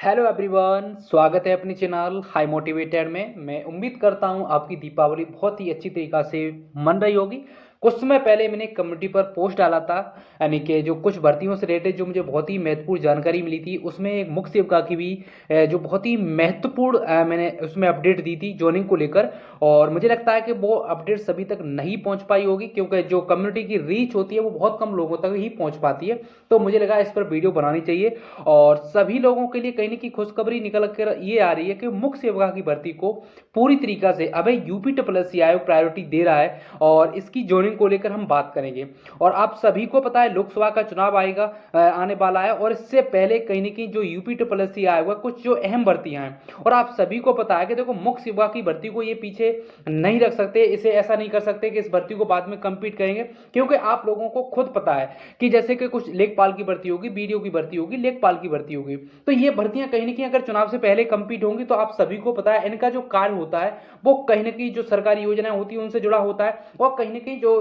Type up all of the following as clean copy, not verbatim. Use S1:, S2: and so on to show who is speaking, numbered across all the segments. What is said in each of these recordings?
S1: Hello everyone, स्वागत है अपनी चैनल हाई मोटिवेटेड में। मैं उम्मीद करता हूं आपकी दीपावली बहुत ही अच्छी तरीक़ा से मन रही होगी। कुछ समय पहले मैंने कम्युनिटी पर पोस्ट डाला था, यानी कि जो कुछ भर्तियों से रिलेटेड जो मुझे बहुत ही महत्वपूर्ण जानकारी मिली थी, उसमें एक मुख्य सेविका की भी जो बहुत ही महत्वपूर्ण मैंने उसमें अपडेट दी थी जॉइनिंग को लेकर। और मुझे लगता है कि वो अपडेट सभी तक नहीं पहुंच पाई होगी, क्योंकि जो कम्युनिटी की रीच होती है वो बहुत कम लोगों तक ही पहुंच पाती है। तो मुझे लगा इस पर वीडियो बनानी चाहिए और सभी लोगों के लिए कहीं ना कहीं खुशखबरी निकल कर ये आ रही है कि मुख्य सेवका की भर्ती को पूरी तरीका से अब यूपी ट्रिपल आयोग प्रायोरिटी दे रहा है और इसकी जोइनिंग को लेकर हम बात करेंगे। और आप सभी को पता है लोकसभा का चुनाव आएगा आने वाला है, और इससे पहले कहीं ना कहीं जो यूपी ट्रिपल आयोग है कुछ जो अहम भर्तियां हैं, और आप सभी को पता है कि देखो मुख्य सेवका की भर्ती को ये पीछे नहीं रख सकते, इसे ऐसा नहीं कर सकते कि इस भर्ती को बाद में कंप्लीट करेंगे, क्योंकि आप लोगों को खुद पता है कि जैसे कि कुछ लेखपाल की भर्ती होगी, बीडीओ की भर्ती होगी, लेखपाल की भर्ती होगी, तो ये भर्तियां कहीं ना कहीं अगर चुनाव से पहले कंप्लीट होंगी तो आप सभी को पता है इनका जो कार्य होता है वो कहीं ना कहीं जो सरकारी योजनाएं होती है उनसे जुड़ा होता है, और कहीं ना कहीं जो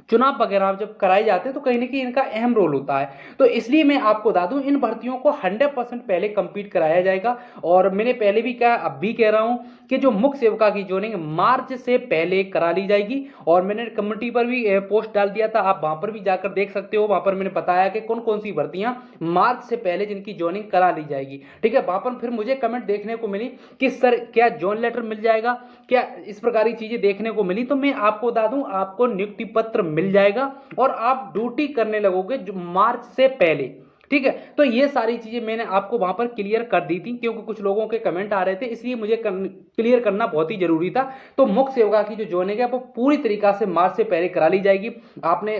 S1: चुनाव वगैरह जब कराए जाते हैं तो कहीं ना कहीं इनका अहम रोल होता है। तो इसलिए मैं आपको बता दूं इन भर्तियों को 100% पहले कंप्लीट कराया जाएगा। और मैंने पहले भी कहा, अब भी कह रहा हूं कि जो मुख्य सेवका की जोइनिंग मार्च से पहले करा ली जाएगी। और मैंने कम्युनिटी पर भी पोस्ट डाल दिया था, आप वहां पर भी जाकर देख सकते हो। वहां पर मैंने बताया कि कौन कौन सी भर्तियां मार्च से पहले जिनकी ज्वाइनिंग करा ली जाएगी। ठीक है, वहां पर फिर मुझे कमेंट देखने को मिली कि सर क्या जॉइन लेटर मिल जाएगा, क्या इस प्रकार की चीजें देखने को मिली। तो मैं आपको बता दूं आपको नियुक्ति पत्र मिल जाएगा और आप ड्यूटी करने लगोगे जो मार्च से पहले। ठीक है, तो ये सारी चीजें मैंने आपको वहां पर क्लियर कर दी थी, क्योंकि कुछ लोगों के कमेंट आ रहे थे, इसलिए मुझे क्लियर करना बहुत ही जरूरी था। तो मुख्य सेवका की जो ज्वाइनिंग है वो पूरी तरीका से मार्च से पहले करा ली जाएगी। आपने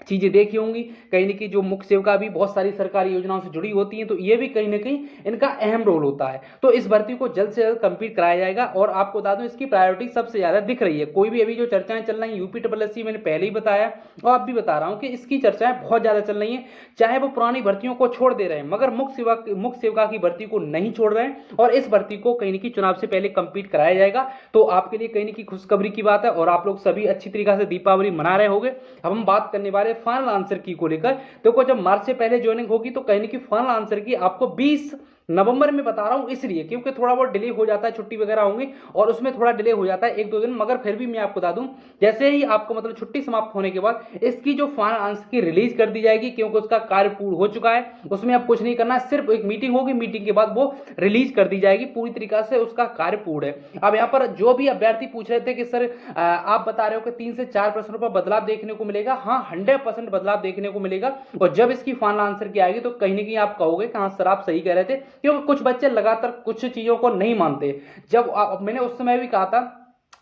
S1: चीजें देखी होंगी कहीं ना कहीं जो मुख्य सेविका भी बहुत सारी सरकारी योजनाओं से जुड़ी होती हैं, तो ये भी कहीं ना कहीं इनका अहम रोल होता है। तो इस भर्ती को जल्द से जल्द कंप्लीट कराया जाएगा। और आपको बता दूं इसकी प्रायोरिटी सबसे ज्यादा दिख रही है। कोई भी अभी जो चर्चाएं चल रही हैं यूपी ट्रिपल एस सी, मैंने पहले ही बताया और अब भी बता रहा हूं कि इसकी चर्चाएं बहुत ज्यादा चल रही है। चाहे वो पुरानी भर्तियों को छोड़ दे रहे हैं, मगर मुख्य सेविका की भर्ती को नहीं छोड़ रहे हैं, और इस भर्ती को कहीं ना कहीं चुनाव से पहले कंप्लीट कराया जाएगा। तो आपके लिए कहीं ना कहीं खुशखबरी की बात है, और आप लोग सभी अच्छी तरीके से दीपावली मना रहे होंगे। अब हम बात करने वाले फाइनल आंसर की को लेकर। देखो जब मार्च से पहले ज्वाइनिंग होगी तो कहीं ना कहीं फाइनल आंसर की आपको 20 नवंबर में बता रहा हूं, इसलिए क्योंकि थोड़ा बहुत डिले हो जाता है, छुट्टी वगैरह होंगी और उसमें थोड़ा डिले हो जाता है 1-2 दिन। मगर फिर भी मैं आपको बता दूं जैसे ही आपको मतलब छुट्टी समाप्त होने के बाद इसकी जो फाइनल आंसर की रिलीज कर दी जाएगी, क्योंकि उसका कार्य पूर्ण हो चुका है, उसमें अब कुछ नहीं करना है, सिर्फ एक मीटिंग होगी, मीटिंग के बाद वो रिलीज कर दी जाएगी। पूरी तरीका से उसका कार्य पूर्ण है। अब यहाँ पर जो भी अभ्यर्थी पूछ रहे थे कि सर आप बता रहे हो कि 3 से 4 प्रश्नों पर बदलाव देखने को मिलेगा, हाँ 100% बदलाव देखने को मिलेगा। और जब इसकी फाइनल आंसर की आएगी तो कहीं ना कहीं आप कहोगे कि हाँ सर आप सही कह रहे थे, क्योंकि कुछ बच्चे लगातार कुछ चीजों को नहीं मानते। जब मैंने उस समय भी कहा था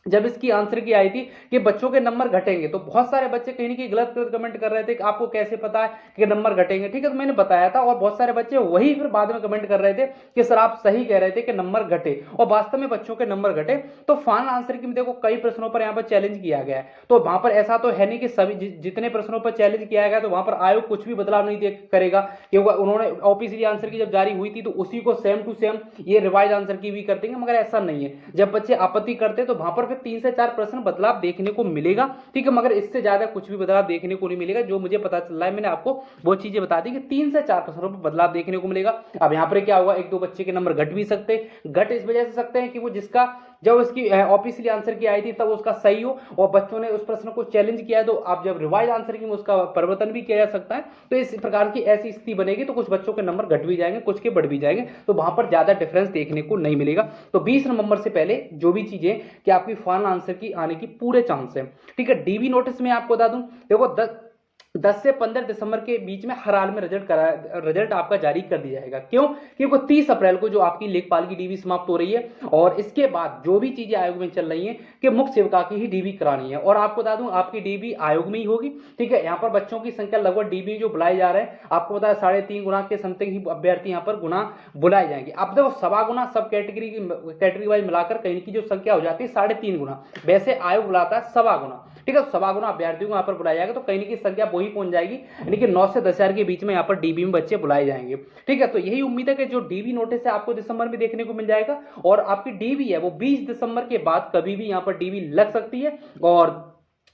S1: जब इसकी आंसर की आई थी कि बच्चों के नंबर घटेंगे, तो बहुत सारे बच्चे कहीं ना कहीं गलत गलत कमेंट कर रहे थे कि आपको कैसे पता है कि नंबर घटेंगे। ठीक है, तो मैंने बताया था, और बहुत सारे बच्चे वही फिर बाद में कमेंट कर रहे थे कि सर आप सही कह रहे थे कि नंबर घटे, और वास्तव में बच्चों के नंबर घटे। तो फाइनल आंसर की देखो कई प्रश्नों पर यहाँ पर चैलेंज किया गया है, तो वहां पर ऐसा तो है नहीं कि सभी जितने प्रश्नों पर चैलेंज किया गया तो वहां पर आयोग कुछ भी बदलाव नहीं करेगा, क्योंकि उन्होंने ओपीसी आंसर की जब जारी हुई थी तो उसी को सेम टू सेम ये रिवाइज आंसर की भी कर देंगे। मगर ऐसा नहीं है, जब बच्चे आपत्ति करते तो वहां पर फिर 3 से 4 प्रश्न बदलाव देखने को मिलेगा। ठीक है, मगर इससे ज्यादा कुछ भी बदलाव देखने को नहीं मिलेगा। जो मुझे पता चल रहा है मैंने आपको वो चीजें बता दी कि 3 से 4 प्रश्नों पर बदलाव देखने को मिलेगा। अब यहां पर क्या होगा, 1-2 बच्चे के नंबर घट भी सकते हैं। घट इस वजह से सकते हैं कि वो जिसका जब उसकी ऑफिशियली आंसर की आई थी तब उसका सही हो, और बच्चों ने उस प्रश्न को चैलेंज किया है, तो आप जब रिवाइज आंसर की उसका परिवर्तन भी किया जा सकता है। तो इस प्रकार की ऐसी स्थिति बनेगी, तो कुछ बच्चों के नंबर घट भी जाएंगे, कुछ के बढ़ भी जाएंगे, तो वहां पर ज्यादा डिफरेंस देखने को नहीं मिलेगा। तो 20 नवंबर से पहले जो भी चीजें कि आपकी फाइनल आंसर की आने की पूरे चांस है। ठीक है, डीबी नोटिस में आपको बता दूं, देखो 10 से 15 दिसंबर के बीच में हर हाल में रिजल्ट आपका जारी कर दिया जाएगा। क्यों? क्योंकि 30 अप्रैल को जो आपकी लेखपाल की डीबी समाप्त हो रही है, और इसके बाद जो भी चीजें आयोग में चल रही हैं कि मुख्य सेविका की ही डीबी करानी है। और आपको बता दूं आपकी डीबी आयोग में ही होगी। ठीक है, यहाँ पर बच्चों की संख्या लगभग डीबी जो बुलाए जा रहे हैं, आपको पता है 3.5 गुना के समथिंग ही अभ्यर्थी यहाँ पर गुना बुलाए जाएंगे। अब देखो 1.25 गुना सब कैटेगरी वाइज मिलाकर कहीं की जो संख्या हो जाती है 3.5 गुना, वैसे आयोग बुलाता है 1.25 गुना। ठीक है, 1.25 गुना अभ्यर्थियों को यहाँ पर बुलाया जाएगा, तो कहीं की संख्या वही पहुंच जाएगी, यानी कि 9 से 10,000 के बीच में यहाँ पर डीबी में बच्चे बुलाए जाएंगे। ठीक है, तो यही उम्मीद है कि जो डीबी नोटिस है आपको दिसंबर में देखने को मिल जाएगा, और आपकी डीबी है वो 20 दिसंबर के बाद कभी भी यहाँ पर डीबी लग सकती है। और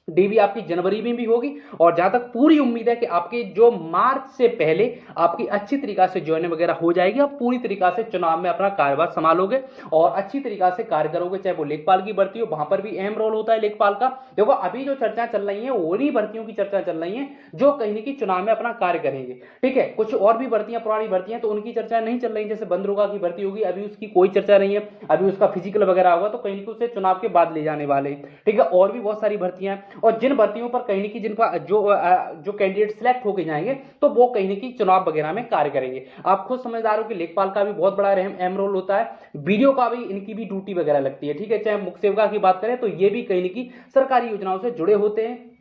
S1: डीबी आपकी जनवरी में भी होगी और जहां तक पूरी उम्मीद है कि आपके जो मार्च से पहले आपकी अच्छी तरीका से ज्वाइनिंग वगैरह हो जाएगी, आप पूरी तरीका से चुनाव में अपना कार्यभार संभालोगे और अच्छी तरीका से कार्य करोगे। चाहे वो लेखपाल की भर्ती हो, वहां पर भी अहम रोल होता है लेखपाल का। देखो अभी जो चर्चा चल रही है उन्हीं भर्तियों की चर्चा चल रही है जो कहीं ना कहीं चुनाव में अपना कार्य करेंगे। ठीक है, कुछ और भी भर्तियां पुरानी भर्तियां तो उनकी चर्चा नहीं चल रही, जैसे बंदरोगा की भर्ती होगी अभी उसकी कोई चर्चा नहीं है, अभी उसका फिजिकल वगैरह होगा तो कहीं उसे चुनाव के बाद ले जाने वाले। ठीक है, और भी बहुत सारी भर्तियां हैं और जिन भर्तियों पर कहीं ना कहीं जिनका जो कैंडिडेट सिलेक्ट होकर जाएंगे तो वो कहीं ना कहीं चुनाव वगैरह में कार्य करेंगे। आप खुद समझदार हो कि लेखपाल का भी बहुत बड़ा अहम रोल होता है, वीडियो का भी इनकी भी ड्यूटी वगैरह लगती है। ठीक है, चाहे मुख्य सेविका की बात करें तो ये भी कहीं ना कहीं सरकारी योजनाओं से जुड़े होते हैं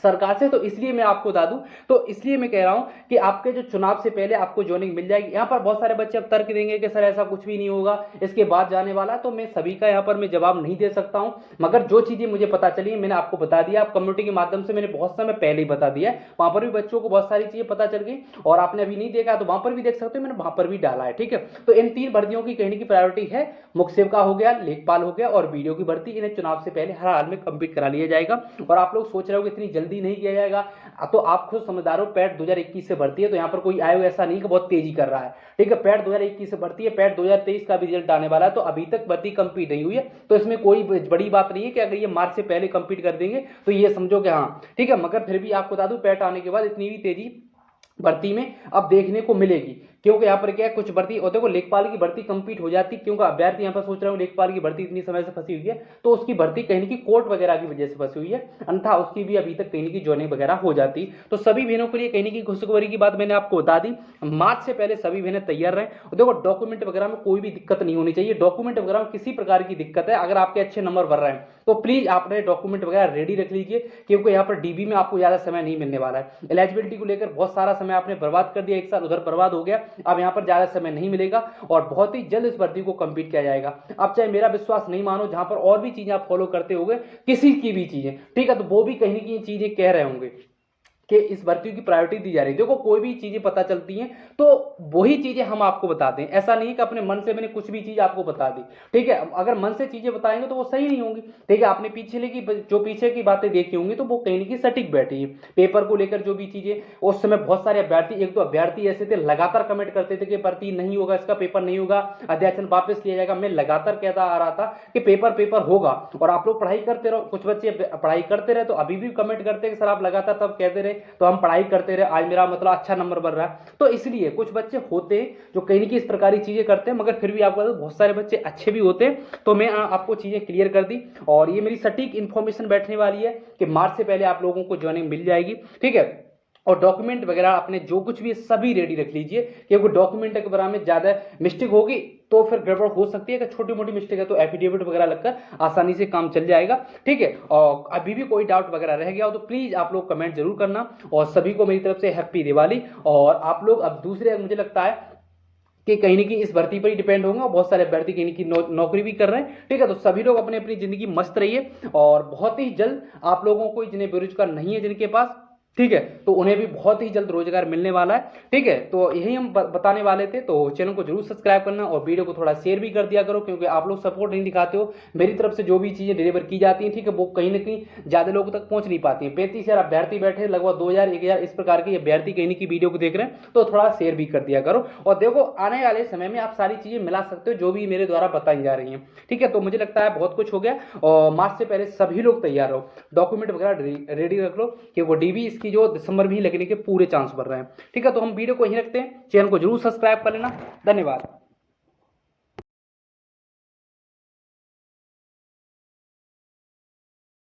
S1: सरकार से। तो इसलिए मैं आपको बता दूं, तो इसलिए मैं कह रहा हूं कि आपके जो चुनाव से पहले आपको ज्वाइनिंग मिल जाएगी। यहां पर बहुत सारे बच्चे अब तर्क देंगे कि सर ऐसा कुछ भी नहीं होगा, इसके बाद जाने वाला, तो मैं सभी का यहां पर मैं जवाब नहीं दे सकता हूं, मगर जो चीजें मुझे पता चली मैंने आपको बता दिया। आप कम्युनिटी के माध्यम से मैंने बहुत समय पहले ही बता दिया है, वहां पर भी बच्चों को बहुत सारी चीजें पता चल गई और आपने अभी नहीं देखा तो वहां पर भी देख सकते हो, मैंने वहां पर भी डाला है। ठीक है, तो इन 3 भर्तियों की कहने की प्रायोरिटी है, मुख्य सेविका हो गया, लेखपाल हो गया और वीडियो की भर्ती। इन्हें चुनाव से पहले हर हाल में कंप्लीट करा लिया जाएगा। और आप लोग सोच रहे हो कि इतनी जल्दी नहीं किया जाएगा, तो आप खुद समझदार हो, पैट 2021 से भर्ती है तो यहां पर कोई आयोग ऐसा नहीं कि बहुत तेजी कर रहा है। ठीक है, पैट 2021 से भर्ती है, पैट 2023 का भी रिजल्ट आने वाला है, तो अभी तक भर्ती कंप्लीट नहीं हुई है, तो इसमें कोई बड़ी बात नहीं है कि अगर ये मार्च से पहले कंप्लीट कर देंगे तो ये समझो कि हाँ ठीक है। मगर फिर भी आपको बता दूं, पैट आने के बाद इतनी भी तेजी भर्ती में अब देखने को मिलेगी, क्योंकि यहाँ पर क्या है, कुछ भर्ती और देखो लेखपाल की भर्ती कंप्लीट हो जाती, क्योंकि अभ्यर्थी यहाँ पर सोच रहे हो लेखपाल की भर्ती इतनी समय से फंसी हुई है तो उसकी भर्ती कहीं की कोर्ट वगैरह की वजह से फंसी हुई है, अन्यथा उसकी भी अभी तक कहीं की ज्वाइनिंग वगैरह हो जाती। तो सभी बहनों के लिए कहीं की खुशखबरी की बात मैंने आपको बता दी, मार्च से पहले सभी बहनें तैयार रहें। और देखो डॉक्यूमेंट वगैरह में कोई भी दिक्कत नहीं होनी चाहिए, डॉक्यूमेंट वगैरह में किसी प्रकार की दिक्कत है, अगर आपके अच्छे नंबर बढ़ रहे हैं तो प्लीज आपने डॉक्यूमेंट वगैरह रेडी रख लीजिए, क्योंकि यहाँ पर डीबी में आपको ज्यादा समय नहीं मिलने वाला है। एलिजिबिलिटी को लेकर बहुत सारा समय आपने बर्बाद कर दिया, एक साल उधर बर्बाद हो गया, अब यहाँ पर ज्यादा समय नहीं मिलेगा और बहुत ही जल्द इस भर्ती को कंप्लीट किया जाएगा। अब चाहे मेरा विश्वास नहीं मानो, जहां पर और भी चीजें आप फॉलो करते होंगे किसी की भी चीजें, ठीक है, तो वो भी कहीं ना कहीं चीजें कह रहे होंगे कि इस भर्ती की प्रायोरिटी दी जा रही है। देखो कोई भी चीजें पता चलती हैं तो वही चीजें हम आपको बताते हैं, ऐसा नहीं है कि अपने मन से मैंने कुछ भी चीज आपको बता दी। ठीक है, अगर मन से चीजें बताएंगे तो वो सही नहीं होंगी। ठीक है, आपने पिछले की जो पीछे की बातें देखी होंगी तो वो कहीं ना कहीं सटीक बैठी है। पेपर को लेकर जो भी चीजें उस समय बहुत सारे अभ्यर्थी, एक तो अभ्यर्थी ऐसे थे लगातार कमेंट करते थे कि भर्ती नहीं होगा, इसका पेपर नहीं होगा, अध्याचन वापस लिया जाएगा। मैं लगातार कहता आ रहा था कि पेपर होगा और आप लोग पढ़ाई करते रहो। कुछ बच्चे पढ़ाई करते रहे तो अभी भी कमेंट करते हैं कि सर आप लगातार तब कहते रहे तो हम पढ़ाई करते रहे, आज मेरा मतलब अच्छा नंबर बन रहा है। तो इसलिए कुछ बच्चे होते हैं जो कहीं ना कहीं इस प्रकार की चीजें करते हैं, मगर फिर भी आपको बहुत सारे बच्चे अच्छे भी होते हैं। तो मैं आपको चीजें क्लियर कर दी और ये मेरी सटीक इंफॉर्मेशन बैठने वाली है कि मार्च से पहले आप लोगों को ज्वाइनिंग मिल जाएगी। ठीक है, और डॉक्यूमेंट वगैरह अपने जो कुछ भी सभी रेडी रख लीजिए, क्योंकि डॉक्यूमेंट के बारे में ज्यादा मिस्टेक होगी तो फिर गड़बड़ हो सकती है। कि छोटी मोटी मिस्टेक है तो एफिडेविट वगैरह लगकर आसानी से काम चल जाएगा। ठीक है, और अभी भी कोई डाउट वगैरह रह गया हो तो प्लीज आप लोग कमेंट जरूर करना। और सभी को मेरी तरफ से हैप्पी दिवाली। और आप लोग अब दूसरे, मुझे लगता है कि कहीं ना कहीं इस भर्ती पर ही डिपेंड होंगे और बहुत सारे अभ्यर्थी कहीं ना कहीं नौकरी भी कर रहे हैं। ठीक है, तो सभी लोग अपनी अपनी जिंदगी मस्त रहिए और बहुत ही जल्द आप लोगों को, जिन्हें बेरोजगार नहीं है जिनके पास, ठीक है, तो उन्हें भी बहुत ही जल्द रोजगार मिलने वाला है। ठीक है, तो यही हम बताने वाले थे। तो चैनल को जरूर सब्सक्राइब करना और वीडियो को थोड़ा शेयर भी कर दिया करो, क्योंकि आप लोग सपोर्ट नहीं दिखाते हो। मेरी तरफ से जो भी चीजें डिलीवर की जाती हैं, ठीक है, वो कहीं ना कहीं ज्यादा लोगों तक पहुंच नहीं पाती है। 35,000 अभ्यर्थी बैठे, लगभग 2,000 1,000 इस प्रकार के अभ्यर्थी कहीं की वीडियो को देख रहे हैं, तो थोड़ा शेयर भी कर दिया करो। और देखो आने वाले समय में आप सारी चीजें मिला सकते हो जो भी मेरे द्वारा बताई जा रही है। ठीक है, तो मुझे लगता है बहुत कुछ हो गया और मार्च से पहले सभी लोग तैयार हो, डॉक्यूमेंट वगैरह रेडी रख लो, कि वो डीबी इसकी जो दिसंबर में लगने के पूरे चांस बढ़ रहे हैं। ठीक है, तो हम वीडियो को यहीं रखते हैं, चैनल को जरूर सब्सक्राइब कर लेना। धन्यवाद।